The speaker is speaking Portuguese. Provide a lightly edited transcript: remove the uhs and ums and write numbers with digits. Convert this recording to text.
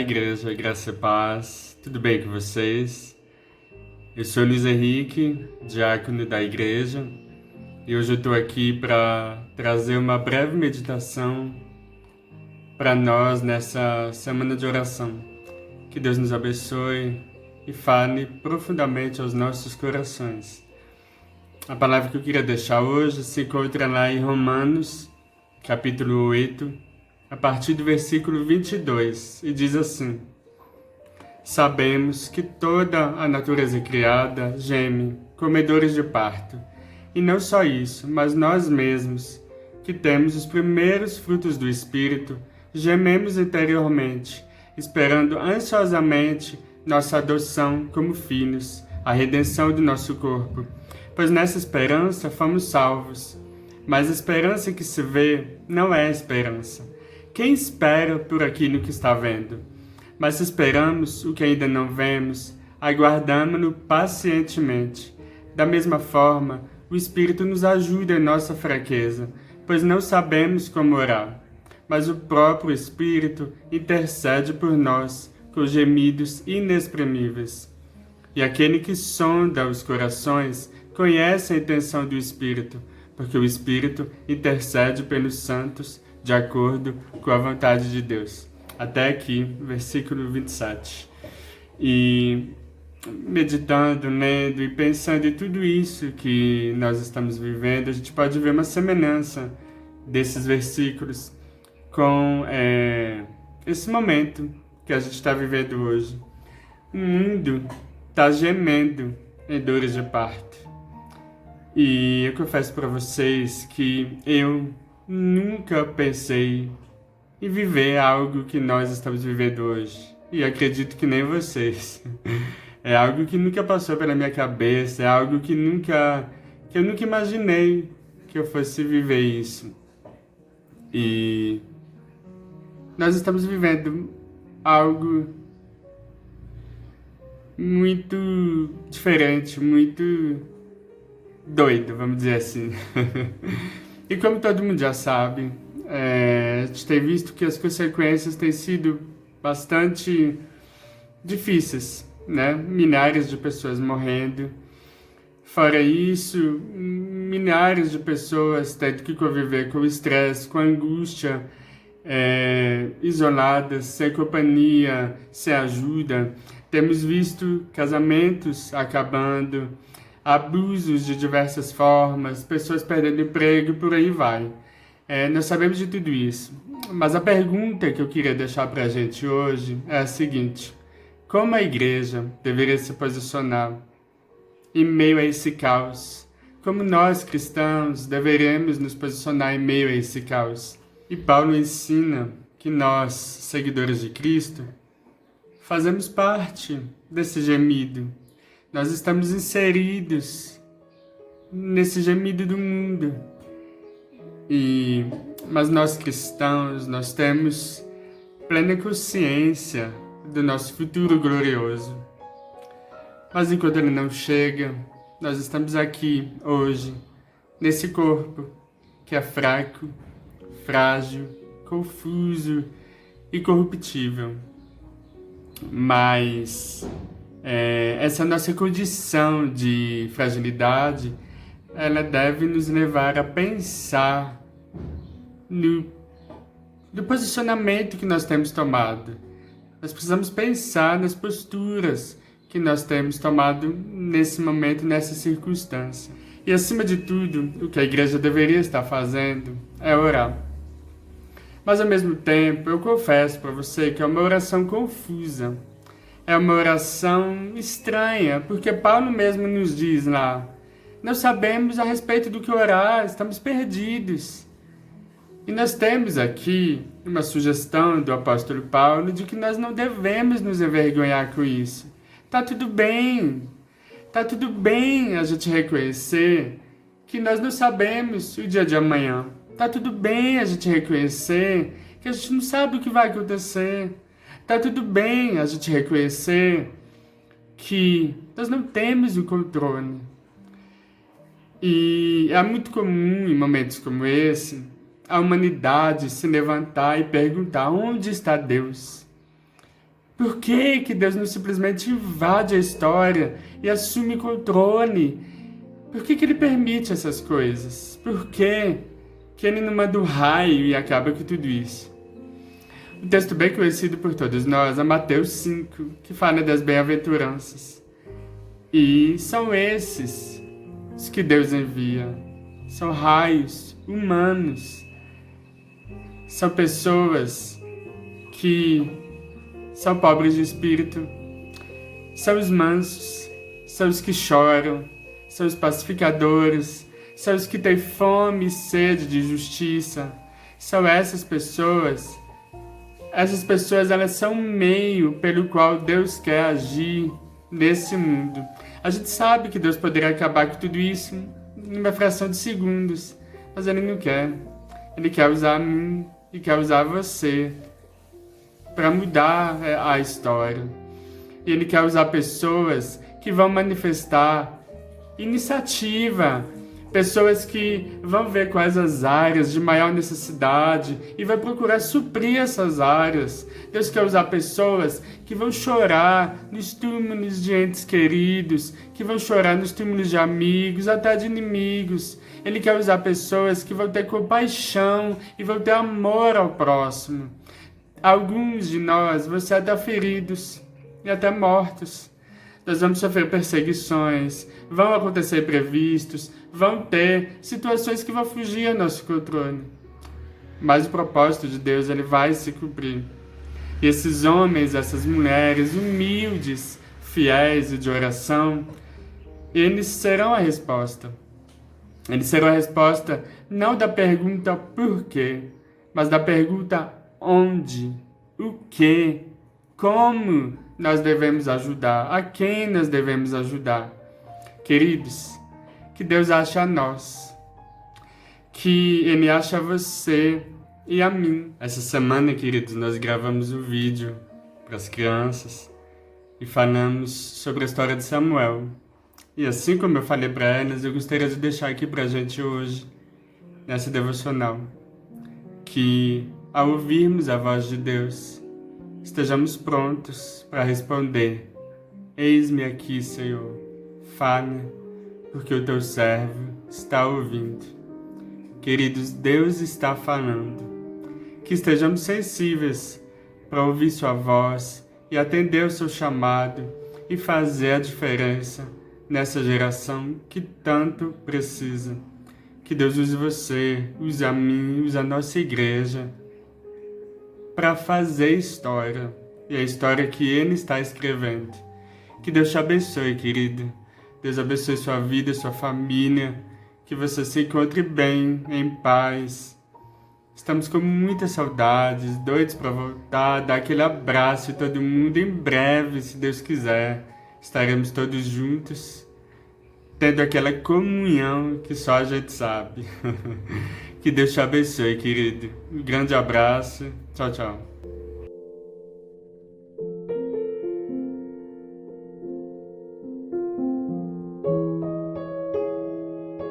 igreja, graça e paz, tudo bem com vocês? Eu sou Luiz Henrique, diácono da igreja, e hoje eu estou aqui para trazer uma breve meditação para nós nessa semana de oração. Que Deus nos abençoe e fale profundamente aos nossos corações. A palavra que eu queria deixar hoje se encontra lá em Romanos, capítulo 8, a partir do versículo 22, e diz assim: Sabemos que toda a natureza criada geme, comedores de parto. E não só isso, mas nós mesmos, que temos os primeiros frutos do Espírito, gememos interiormente, esperando ansiosamente nossa adoção como filhos, a redenção do nosso corpo. Pois nessa esperança fomos salvos. Mas a esperança que se vê não é esperança. Quem espera por aquilo que está vendo? Mas se esperamos o que ainda não vemos, aguardamo-no pacientemente. Da mesma forma, o Espírito nos ajuda em nossa fraqueza, pois não sabemos como orar. Mas o próprio Espírito intercede por nós com gemidos inexprimíveis. E aquele que sonda os corações conhece a intenção do Espírito, porque o Espírito intercede pelos santos de acordo com a vontade de Deus. Até aqui, versículo 27. E meditando, lendo e pensando em tudo isso que nós estamos vivendo, a gente pode ver uma semelhança desses versículos com esse momento que a gente está vivendo hoje. O mundo está gemendo em dores de parto. E eu confesso para vocês que eu nunca pensei em viver algo que nós estamos vivendo hoje. E acredito que nem vocês. É algo que nunca passou pela minha cabeça, é algo que eu nunca imaginei que eu fosse viver isso. E nós estamos vivendo algo muito diferente, muito doido, vamos dizer assim. E como todo mundo já sabe, a gente tem visto que as consequências têm sido bastante difíceis, né? Milhares de pessoas morrendo. Fora isso, milhares de pessoas tendo que conviver com o estresse, com a angústia, isoladas, sem companhia, sem ajuda. Temos visto casamentos acabando, abusos de diversas formas, pessoas perdendo emprego e por aí vai. Nós sabemos de tudo isso. Mas a pergunta que eu queria deixar para a gente hoje é a seguinte: como a igreja deveria se posicionar em meio a esse caos? Como nós, cristãos, deveremos nos posicionar em meio a esse caos? E Paulo ensina que nós, seguidores de Cristo, fazemos parte desse gemido. Nós estamos inseridos nesse gemido do mundo. Mas nós cristãos, nós temos plena consciência do nosso futuro glorioso. Mas enquanto ele não chega, nós estamos aqui hoje, nesse corpo que é fraco, frágil, confuso e corruptível. Mas essa nossa condição de fragilidade, ela deve nos levar a pensar no posicionamento que nós temos tomado. Nós precisamos pensar nas posturas que nós temos tomado nesse momento, nessa circunstância. E acima de tudo, o que a igreja deveria estar fazendo é orar. Mas ao mesmo tempo, eu confesso para você que é uma oração confusa. É uma oração estranha, porque Paulo mesmo nos diz lá: não sabemos a respeito do que orar, estamos perdidos. E nós temos aqui uma sugestão do apóstolo Paulo de que nós não devemos nos envergonhar com isso. Tá tudo bem a gente reconhecer que nós não sabemos o dia de amanhã. Tá tudo bem a gente reconhecer que a gente não sabe o que vai acontecer. Tá tudo bem a gente reconhecer que nós não temos o controle. E é muito comum em momentos como esse a humanidade se levantar e perguntar: onde está Deus? Por que que Deus não simplesmente invade a história e assume controle? Por que que Ele permite essas coisas? Por que que Ele não manda um raio e acaba com tudo isso? Um texto bem conhecido por todos nós é Mateus 5, que fala das bem-aventuranças. E são esses os que Deus envia. São raios humanos. São pessoas que são pobres de espírito. São os mansos. São os que choram. São os pacificadores. São os que têm fome e sede de justiça. São essas pessoas. Essas pessoas, elas são um meio pelo qual Deus quer agir nesse mundo. A gente sabe que Deus poderia acabar com tudo isso em uma fração de segundos, mas Ele não quer. Ele quer usar mim e quer usar você para mudar a história. E Ele quer usar pessoas que vão manifestar iniciativa, pessoas que vão ver quais as áreas de maior necessidade e vai procurar suprir essas áreas. Deus quer usar pessoas que vão chorar nos túmulos de entes queridos, que vão chorar nos túmulos de amigos, até de inimigos. Ele quer usar pessoas que vão ter compaixão e vão ter amor ao próximo. Alguns de nós vão ser até feridos e até mortos. Nós vamos sofrer perseguições, vão acontecer imprevistos, vão ter situações que vão fugir ao nosso controle. Mas o propósito de Deus, ele vai se cumprir. E esses homens, essas mulheres humildes, fiéis e de oração, eles serão a resposta. Eles serão a resposta não da pergunta por quê, mas da pergunta onde, o que, como nós devemos ajudar, a quem nós devemos ajudar. Queridos, que Deus ache a nós, que Ele ache a você e a mim. Essa semana, queridos, nós gravamos um vídeo para as crianças e falamos sobre a história de Samuel. E assim como eu falei para elas, eu gostaria de deixar aqui para a gente hoje, nessa devocional, que ao ouvirmos a voz de Deus, estejamos prontos para responder: eis-me aqui, Senhor, fale, porque o teu servo está ouvindo. Queridos, Deus está falando. Que estejamos sensíveis para ouvir sua voz e atender o seu chamado e fazer a diferença nessa geração que tanto precisa. Que Deus use você, use a mim, use a nossa igreja para fazer história, e a história que Ele está escrevendo. Que Deus te abençoe, querido. Deus abençoe sua vida, sua família, que você se encontre bem, em paz. Estamos com muitas saudades, doidos para voltar, dar aquele abraço em todo mundo. Em breve, se Deus quiser, estaremos todos juntos, tendo aquela comunhão que só a gente sabe. Que Deus te abençoe, querido. Um grande abraço. Tchau, tchau.